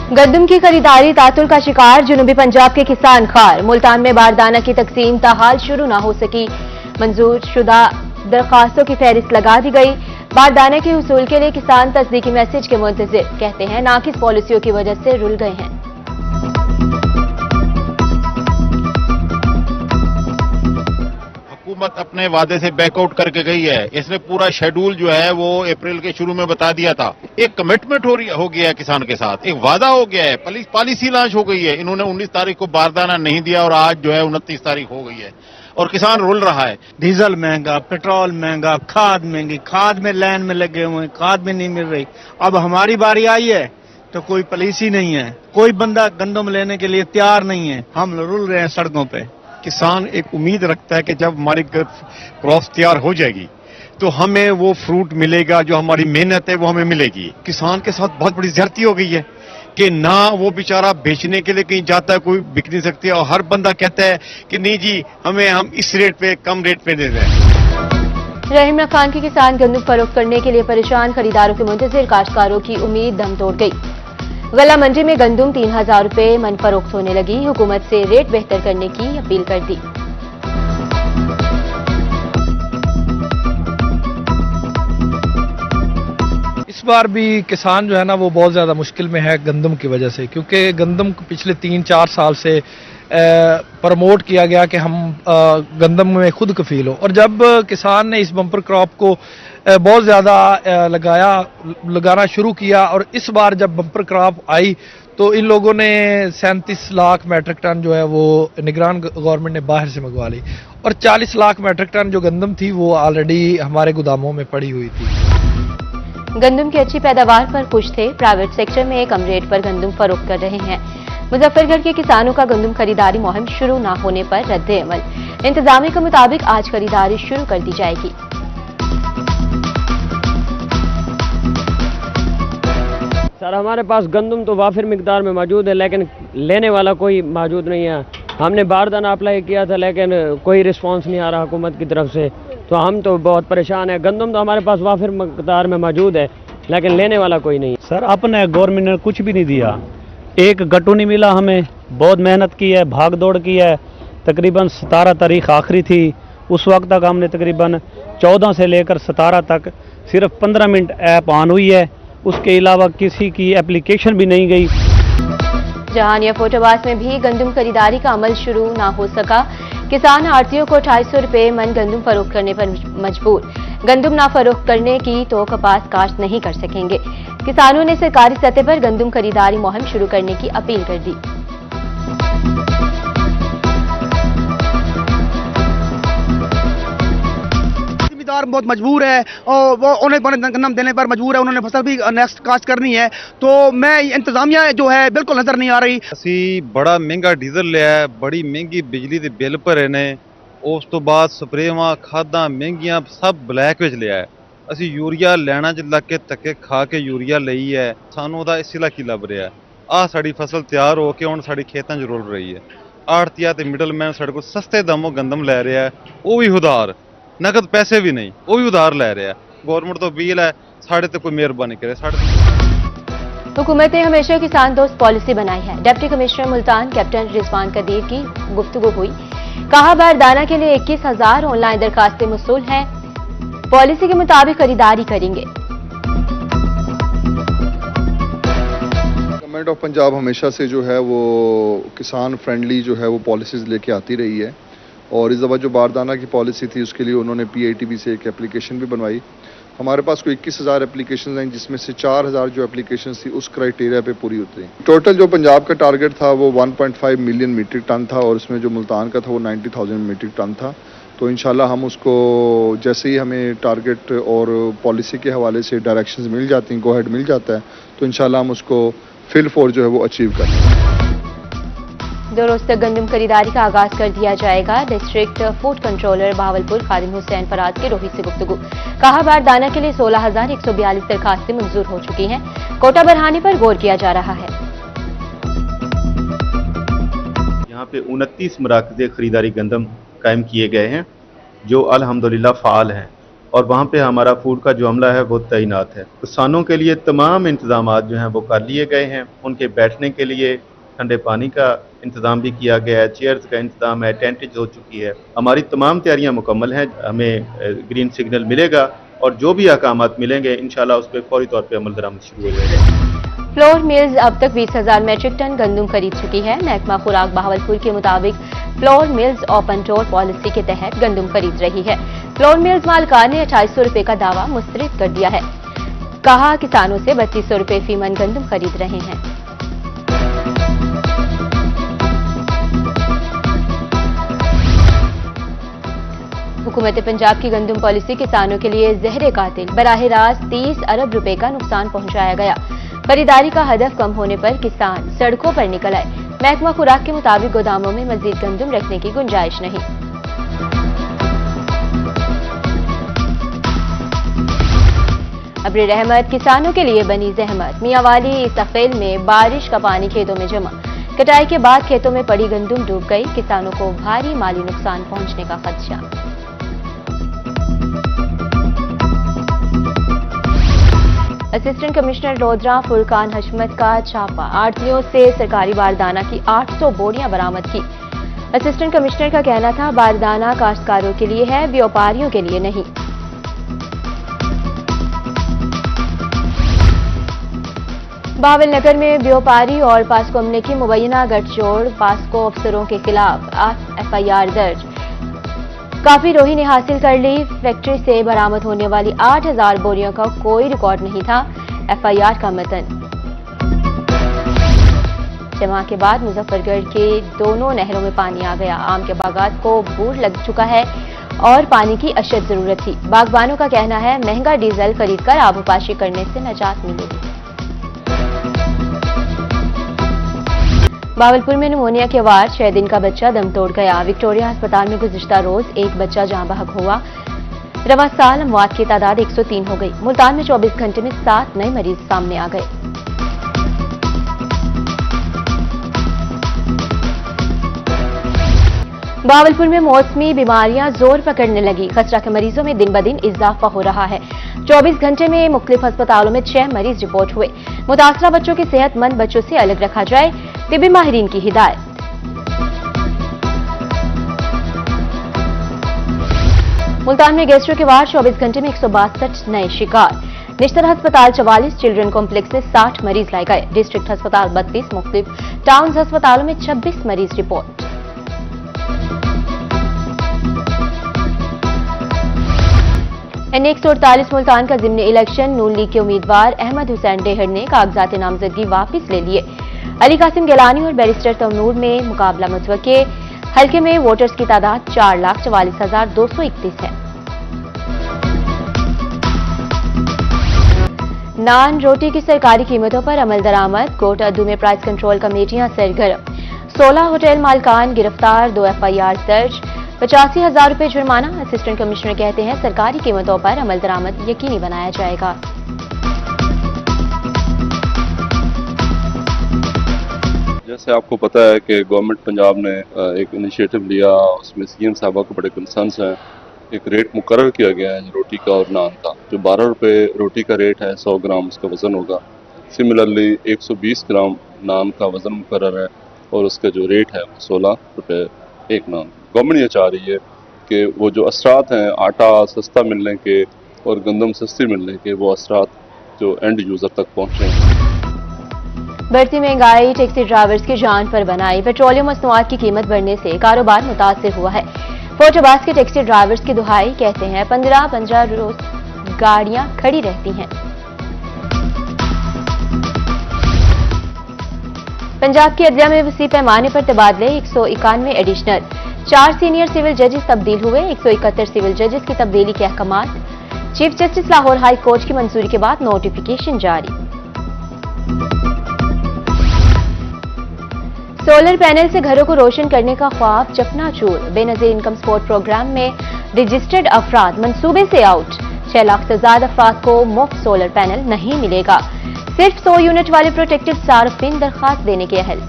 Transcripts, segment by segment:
गंदम की खरीदारी तातुल का शिकार जुनूबी पंजाब के किसान खार। मुल्तान में बारदाना की तकसीम ताहाल शुरू न हो सकी। मंजूर शुदा दरखास्तों की फहरिस्त लगा दी गई। बारदाना के हुसूल के लिए किसान तस्दीकी मैसेज के मुंतजिर। कहते हैं नाकिस पॉलिसियों की वजह से रुल गए हैं। हुकूमत अपने वादे से बैकआउट करके गई है। इसने पूरा शेड्यूल जो है वो अप्रैल के शुरू में बता दिया था। एक कमिटमेंट हो गया है किसान के साथ, एक वादा हो गया है, पॉलिसी लॉन्च हो गई है। इन्होंने 19 तारीख को बारदाना नहीं दिया और आज जो है 29 तारीख हो गई है और किसान रुल रहा है। डीजल महंगा, पेट्रोल महंगा, खाद महंगी, खाद में लाइन में लगे हुए हैं, खाद में नहीं मिल रही। अब हमारी बारी आई है तो कोई पॉलिसी नहीं है, कोई बंदा गंदम लेने के लिए तैयार नहीं है। हम रुल रहे हैं सड़कों पे। किसान एक उम्मीद रखता है कि जब हमारी क्रॉप तैयार हो जाएगी तो हमें वो फ्रूट मिलेगा, जो हमारी मेहनत है वो हमें मिलेगी। किसान के साथ बहुत बड़ी ज्यादती हो गई है कि ना वो बेचारा बेचने के लिए कहीं जाता है, कोई बिक नहीं सकती, और हर बंदा कहता है कि नहीं जी हम इस रेट पे, कम रेट पे दे दें। रहीम खान के किसान गंदम फरोख्त करने के लिए परेशान। खरीदारों के मुंतजिर काश्तकारों की उम्मीद दम तोड़ गई। गला मंडी में गंदम 3000 रुपए मन फरोख्त होने लगी। हुकूमत से रेट बेहतर करने की अपील कर दी। इस बार भी किसान जो है ना वो बहुत ज्यादा मुश्किल में है गंदम की वजह से, क्योंकि गंदम को पिछले 3-4 साल से प्रमोट किया गया कि हम गंदम में खुद कफील हो, और जब किसान ने इस बम्पर क्रॉप को बहुत ज़्यादा लगाना शुरू किया और इस बार जब बम्पर क्रॉप आई तो इन लोगों ने 37 लाख मेट्रिक टन जो है वो निगरान गवर्नमेंट ने बाहर से मंगवा ली, और 40 लाख मेट्रिक टन जो गंदम थी वो ऑलरेडी हमारे गोदामों में पड़ी हुई थी। गंदम की अच्छी पैदावार पर खुश थे। प्राइवेट सेक्टर में कम रेट पर गंदम फरोख्त कर रहे हैं। मुजफ्फरगढ़ के किसानों का गंदम खरीदारी मुहिम शुरू न होने पर रद्द-ए-अमल। इंतजामिया के मुताबिक आज खरीदारी शुरू कर दी जाएगी। सर हमारे पास गंदम तो वाफिर मिकदार में मौजूद है, लेकिन लेने वाला कोई मौजूद नहीं है। हमने बारदाना अप्लाई किया था लेकिन कोई रिस्पांस नहीं आ रहा हुकूमत की तरफ से, तो हम तो बहुत परेशान है। गंदम तो हमारे पास वाफिर मिकदार में मौजूद है लेकिन लेने वाला कोई नहीं। सर अपने गवर्नमेंट ने कुछ भी नहीं दिया, एक गट्टू नहीं मिला हमें। बहुत मेहनत की है, भाग दौड़ की है। तकरीबन 17 तारीख आखिरी थी, उस वक्त तक हमने तकरीबन 14 से लेकर 17 तक सिर्फ 15 मिनट ऐप ऑन हुई है, उसके अलावा किसी की एप्लीकेशन भी नहीं गई। जहानिया फोटोबास में भी गंदम खरीदारी का अमल शुरू न हो सका। किसान आड़तियों को 250 रुपए मन गंदम फरोख्त करने पर मजबूर। गंदम ना फरोख्त करने की तो कपास काश्त नहीं कर सकेंगे। किसानों ने सरकारी सतह पर गंदम खरीदारी मुहिम शुरू करने की अपील कर दी। बहुत मजबूर है और वो उन्हें गंदम देने पर मजबूर है। उन्होंने फसल भी नेक्स्ट काश्त करनी है, तो मैं इंतजामिया जो है बिल्कुल नजर नहीं आ रही। असी बड़ा महंगा डीजल लिया है, बड़ी महंगी बिजली के बिल भरे ने, उस तो बाद स्प्रेवां खादा महंगियां सब ब्लैक विच लिया है। असी यूरिया लैना च लग के धक्के खा के यूरिया लई है, सानू दा इस की लभ रहा है। आ साड़ी फसल तैयार हो के हुण साड़ी खेतां च रुल रही है। आड़तिया ते मिडलमैन साडे कोल सस्ते दामों गंदम लै रहा है, वो भी उधार, नकद पैसे भी नहीं, वो भी उधार लै रहा है। गवर्नमेंट तो अपील है साढ़े तो कोई मेहरबानी करे। हुकूमत ने हमेशा किसान दोस्त पॉलिसी बनाई है। Deputy commissioner Multan captain Rizwan Qadir की गुफ्तगू हुई। कहा बारदाना के लिए 21,000 ऑनलाइन दरखास्तें मौसूल हैं। पॉलिसी के मुताबिक खरीदारी करेंगे। गवर्नमेंट ऑफ पंजाब हमेशा से जो है वो किसान फ्रेंडली जो है वो पॉलिसीज लेके आती रही है, और इस दफ़ा जो बारदाना की पॉलिसी थी उसके लिए उन्होंने PITB से एक एप्लीकेशन भी बनवाई। हमारे पास कोई 21,000 एप्लीकेशन हैं, जिसमें से 4,000 जो एप्लीकेशन थी उस क्राइटेरिया पे पूरी उतरी। टोटल जो पंजाब का टारगेट था वो 1.5 मिलियन मीट्रिक टन था, और उसमें जो मुल्तान का था वो 90,000 मीट्रिक टन था। तो इंशाल्लाह हम उसको जैसे ही हमें टारगेट और पॉलिसी के हवाले से डायरेक्शंस मिल जाती हैं, गो हेड मिल जाता है, तो इंशाल्लाह हम उसको फिल फॉर जो है वो अचीव करें। 2 रोज तक गंदम खरीदारी का आगाज कर दिया जाएगा। डिस्ट्रिक्ट फूड कंट्रोलर बहावलपुर खादिम हुसैन फराज के रोहित से गुफ्तगू। कहा बारदाना के लिए 16,142 दरखास्तें मंजूर हो चुकी हैं। कोटा बढ़ाने पर गौर किया जा रहा है। यहाँ पे 29 मराकज़े खरीदारी गंदम कायम किए गए हैं जो अल्हम्दुलिल्लाह फ़ाल हैं। और वहाँ पे हमारा फूड का जो अमला है वो तैनात है। किसानों के लिए तमाम इंतजाम जो हैं वो कर लिए गए हैं। उनके बैठने के लिए ठंडे पानी का इंतजाम भी किया गया है, चेयर्स का इंतजाम है, टेंटेज हो चुकी है। हमारी तमाम तैयारियां मुकम्मल हैं। हमें ग्रीन सिग्नल मिलेगा और जो भी अहकामात मिलेंगे इंशाल्लाह उस पर फौरी तौर पर अमल दरामद शुरू हो जाएगा। फ्लोर मिल्स अब तक 20,000 मैट्रिक टन गंदम खरीद चुकी है। महकमा खुराक बहावलपुर के मुताबिक flour mills open door policy के तहत गंदम खरीद रही है। फ्लोर मिल्स मालिकान ने 2800 रुपए का दावा मुस्तरद कर दिया है। कहा किसानों से 3200 रुपए फी मन गंदम खरीद रहे हैं। हुकूमत पंजाब की गंदम पॉलिसी किसानों के लिए जहर कातिल। बराह रास्त 30 अरब रुपए का नुकसान पहुंचाया गया। खरीदारी का हदफ कम होने पर किसान सड़कों पर निकल आए। महकमा खुराक के मुताबिक गोदामों में मजीद गंदम रखने की गुंजाइश नहीं। अब्र रहमत किसानों के लिए बनी जहमत। मियांवाली इस्तफेल में बारिश का पानी खेतों में जमा। कटाई के बाद खेतों में पड़ी गंदम डूब गई। किसानों को भारी माली नुकसान पहुंचने का खदशा। असिस्टेंट कमिश्नर लोधरा फुरकान हशमत का छापा। आढ़तियों से सरकारी बारदाना की 800 बोरियां बरामद की। असिस्टेंट कमिश्नर का कहना था बारदाना काश्तकारों के लिए है, व्यापारियों के लिए नहीं। बहावलनगर में व्यापारी और पास्को अमले की मुबैना गठजोड़। पास्को अफसरों के खिलाफ FIR दर्ज। काफी रोहिणी हासिल कर ली। फैक्ट्री से बरामद होने वाली 8000 बोरियों का कोई रिकॉर्ड नहीं था। FIR का मतन। जमा के बाद मुजफ्फरगढ़ के दोनों नहरों में पानी आ गया। आम के बागात को बूढ़ लग चुका है और पानी की अशद जरूरत थी। बागबानों का कहना है महंगा डीजल खरीदकर आबोपाशी करने से निजात मिलेगी। बहावलपुर में निमोनिया के वार 6 दिन का बच्चा दम तोड़ गया। विक्टोरिया अस्पताल में गुज़िश्ता रोज एक बच्चा जहां बहक हुआ। रवा साल अमवात की तादाद 103 हो गई। मुल्तान में 24 घंटे में 7 नए मरीज सामने आ गए। बहावलपुर में मौसमी बीमारियां जोर पकड़ने लगी। खसरा के मरीजों में दिन ब दिन इजाफा हो रहा है। 24 घंटे में मुख्तलिफ अस्पतालों में 6 मरीज रिपोर्ट हुए। मुतासरा बच्चों के सेहतमंद बच्चों से अलग रखा जाए, तिबी माहिरीन की हिदायत। मुल्तान में गैस्ट्रो के वार 24 घंटे में 162 नए शिकार। निश्तर अस्पताल 44, चिल्ड्रन कॉम्प्लेक्स से 60 मरीज लाए गए। डिस्ट्रिक्ट अस्पताल 32, मुख्तलिफ टाउन अस्पतालों में 26 मरीज रिपोर्ट। NX48 मुल्तान का जिमनी इलेक्शन नून लीग के उम्मीदवार अहमद हुसैन डेहर ने कागजात नामजदगी वापस ले लिए। अली कासिम गिलानी और बैरिस्टर तमनूर में मुकाबला मुतवक्के। हल्के में वोटर्स की तादाद 4,44,231 है। नान रोटी की सरकारी कीमतों पर अमल दरामद। कोट अद्दू में प्राइस कंट्रोल कमेटियां सरगर्म। 16 होटल मालकान गिरफ्तार, 2 FIR दर्ज, 85,000 रुपए जुर्माना। असिस्टेंट कमिश्नर कहते हैं सरकारी कीमतों पर अमल दरामद यकीनी बनाया जाएगा। जैसे आपको पता है कि गवर्नमेंट पंजाब ने एक इनिशिएटिव लिया, उसमें CM साहबा को बड़े कंसर्न्स हैं। एक रेट मुकर्रर किया गया है रोटी का और नान का। जो 12 रुपए रोटी का रेट है, 100 ग्राम उसका वजन होगा। सिमिलरली 120 ग्राम नान का वजन मुकर्रर है और उसका जो रेट है 16 रुपए एक नान। गवर्नमेंट ये चाह रही है कि वो जो असरात हैं आटा सस्ता मिलने के और गंदम सस्ती मिलने के, वो असरात जो एंड यूजर तक पहुँचे। बढ़ती महंगाई टैक्सी ड्राइवर्स की जान पर बनाई। पेट्रोलियम मसनूआत की कीमत बढ़ने से कारोबार मुतासिर हुआ है। फोर्टबास के टैक्सी ड्राइवर्स की दुहाई कहते हैं 15 रोज गाड़ियां खड़ी रहती हैं। पंजाब की अदलिया में वसी पैमाने पर तबादले। 191 एडिशनल, 4 सीनियर सिविल जजेस तब्दील हुए। 171 सिविल जजेस की तब्दीली के अहकामात। Chief justice Lahore high court की मंजूरी के बाद नोटिफिकेशन जारी। सोलर पैनल से घरों को रोशन करने का ख्वाब चकनाचूर। बेनजीर इनकम सपोर्ट प्रोग्राम में रजिस्टर्ड अफराद मंसूबे से आउट। 6 लाख से ज्यादा अफराद को मुफ्त सोलर पैनल नहीं मिलेगा। सिर्फ 100 यूनिट वाले प्रोटेक्टेड सार्फिन दरखास्त देने के अहल।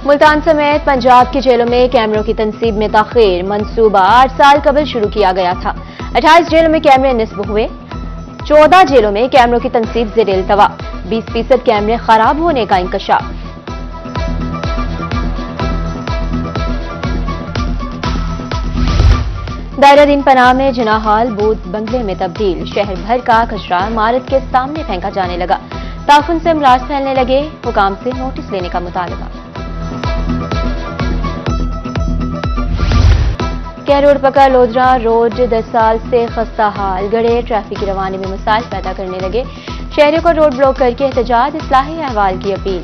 मुल्तान समेत पंजाब की जेलों में कैमरों की तनसीब में ताखीर। मंसूबा 8 साल कबल शुरू किया गया था। 28 जेलों में कैमरे निस्ब हुए। 14 जेलों में कैमरों की तनसीब ज़ेर इल्तवा। 20% कैमरे खराब होने का इंकशाफ। दायरा दिन पनाह में जिना हॉल बूथ बंगले में तब्दील। शहर भर का कचरा इमारत के सामने फेंका जाने लगा। ताफुन से अमराज फैलने लगे। हुकाम से नोटिस लेने का मुतालबा। कैर रोड पका लोधरा रोड 10 साल से खस्ता हाल। गड़े ट्रैफिक की रवानी में मसाइल पैदा करने लगे। शहरियों को रोड ब्लॉक करके एहतजाज। इस्लाही अहवाल की अपील।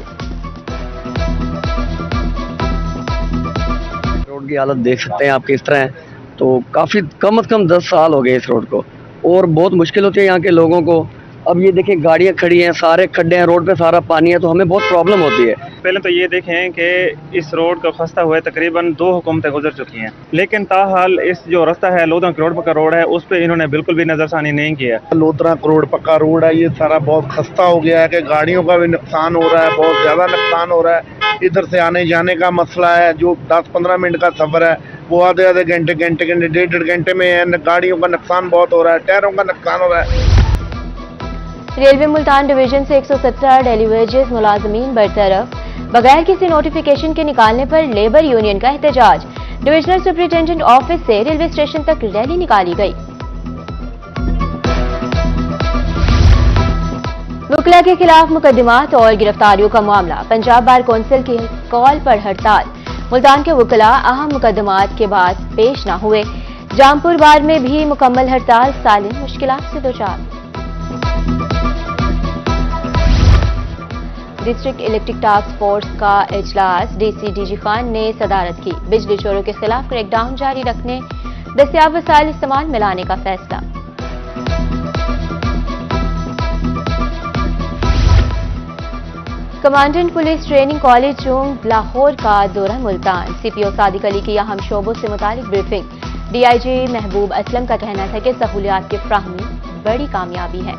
रोड की हालत देख सकते हैं आप किस तरह है। तो काफी कम से कम 10 साल हो गए इस रोड को और बहुत मुश्किल होती है यहाँ के लोगों को। अब ये देखें गाड़ियाँ खड़ी हैं, सारे खड्डे हैं, रोड पे सारा पानी है, तो हमें बहुत प्रॉब्लम होती है। पहले तो ये देखें कि इस रोड को खस्ता हुए तकरीबन 2 हुकूमतें गुजर चुकी हैं, लेकिन ताहाल इस जो रास्ता है लोधरा करोड़ पक्का रोड है उस पर इन्होंने बिल्कुल भी नजरसानी नहीं किया। लोधरा करोड़ पक्का रोड है, ये सारा बहुत खस्ता हो गया है कि गाड़ियों का भी नुकसान हो रहा है, बहुत ज्यादा नुकसान हो रहा है। इधर से आने जाने का मसला है, जो 10-15 मिनट का सफर है वो आधे घंटे 1.5 घंटे में है। गाड़ियों का नुकसान बहुत हो रहा है, टायरों का नुकसान हो रहा है। रेलवे मुल्तान डिवीजन से 117 डेली वेजेस मुलाजमीन बरतरफ। बगैर किसी नोटिफिकेशन के निकालने पर लेबर यूनियन का एहतजाज। डिविजनल सुपरिटेंडेंट ऑफिस से रेलवे स्टेशन तक रैली निकाली गई। वकला के खिलाफ मुकदमात और गिरफ्तारियों का मामला। पंजाब बार कौंसिल की कॉल पर हड़ताल। मुल्तान के वकला अहम मुकदमात के बाद पेश न हुए। जामपुर बार में भी मुकम्मल हड़ताल। सालिन मुश्किलात से दोचार। डिस्ट्रिक्ट इलेक्ट्रिक टास्क फोर्स का इजलास। डीसी डीजी खान ने सदारत की। बिजली चोरों के खिलाफ क्रैकडाउन जारी रखने, दस्तियाब वसाइल इस्तेमाल में लाने का फैसला। Commandant police training college Chung Lahore का दौरा मुल्तान। सीपीओ सादिक अली की अहम शोबों से मुतालिक ब्रीफिंग। डीआईजी महबूब असलम का कहना था कि सहूलियात की फ्राहमी बड़ी कामयाबी है।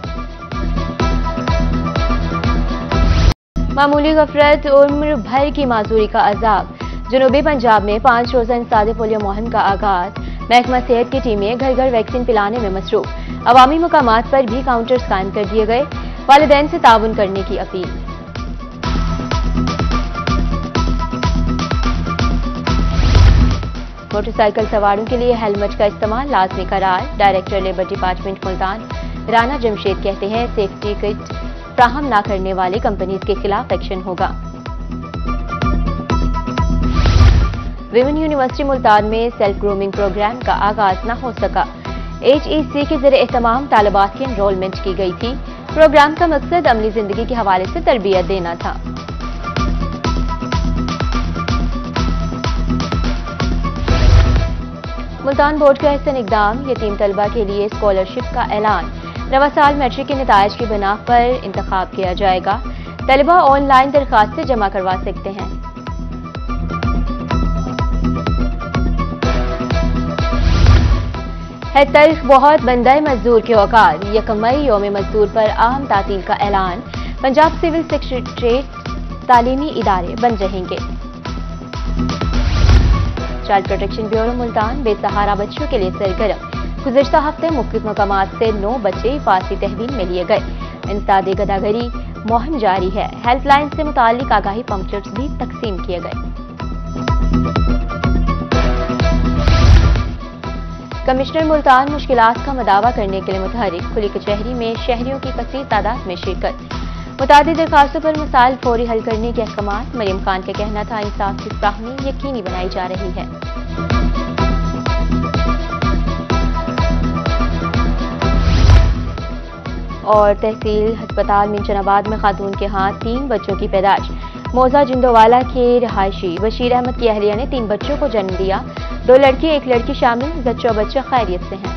मामूली गफलत उम्र भर की माजूरी का अजाब। जनूबी पंजाब में 5 रोजा इंसादे पोलियो मुहिम का आगाज। महकमा सेहत की टीमें घर घर वैक्सीन पिलाने में मसरूफ। अवामी मुकामात पर भी काउंटर्स कायम कर दिए गए। वालिदैन से ताउन करने की अपील। मोटरसाइकिल सवारों के लिए हेलमेट का इस्तेमाल लाजमी करार। Director labour department Multan Rana Jamshed कहते हैं सेफ्टी किट फ्राहम न करने वाले कंपनीज के खिलाफ एक्शन होगा। विमेन यूनिवर्सिटी मुल्तान में सेल्फ ग्रूमिंग प्रोग्राम का आगाज न हो सका। HEC के ज़रिए एहतमाम तालिबात की एनरोलमेंट की गई थी। प्रोग्राम का मकसद अमली जिंदगी के हवाले से तरबियत देना था। मुल्तान बोर्ड का अहसन इकदाम। यतीम तलबा के लिए स्कॉलरशिप का ऐलान। रवा साल मैट्रिक के नताइज की बिना पर इंतखाब किया जाएगा। तलबा ऑनलाइन दरखास्तें जमा करवा सकते हैं। है तल्ख बहुत बंदाए मजदूर के औकात। 1 मई यौम मजदूर पर आम तातील का ऐलान। पंजाब सिविल सेक्रेटरीट तालीमी इदारे बंद रहेंगे। चाइल्ड प्रोटेक्शन ब्यूरो मुल्तान बेसहारा बच्चों के लिए सरगर्म। गुज़िश्ता हफ्ते मुख्तलिफ मकामात से 9 बच्चे हिफाजती तहवील में लिए गए। इंसदादे गदागरी मुहिम जारी है। हेल्पलाइन से मुताल्लिक आगाही पंपलेट्स भी तकसीम किए गए। कमिश्नर मुल्तान मुश्किलात का मदावा करने के लिए मुतहरिक। खुली कचहरी में शहरियों की कसीर तादाद में शिरकत। मुतादिद दरखास्तों पर मसाइल फौरी हल करने के अहकाम। मरीम खान का कहना था इंसाफ की फ्राहमी यकीनी बनाई जा रही है। और तहसील अस्पताल मिंचनाबाद में खातून के हाथ 3 बच्चों की पैदाइश। मौजा जिंदोवाला के रहायशी बशीर अहमद की अहलिया ने 3 बच्चों को जन्म दिया। 2 लड़की 1 लड़की शामिल। बच्चा खैरियत से हैं।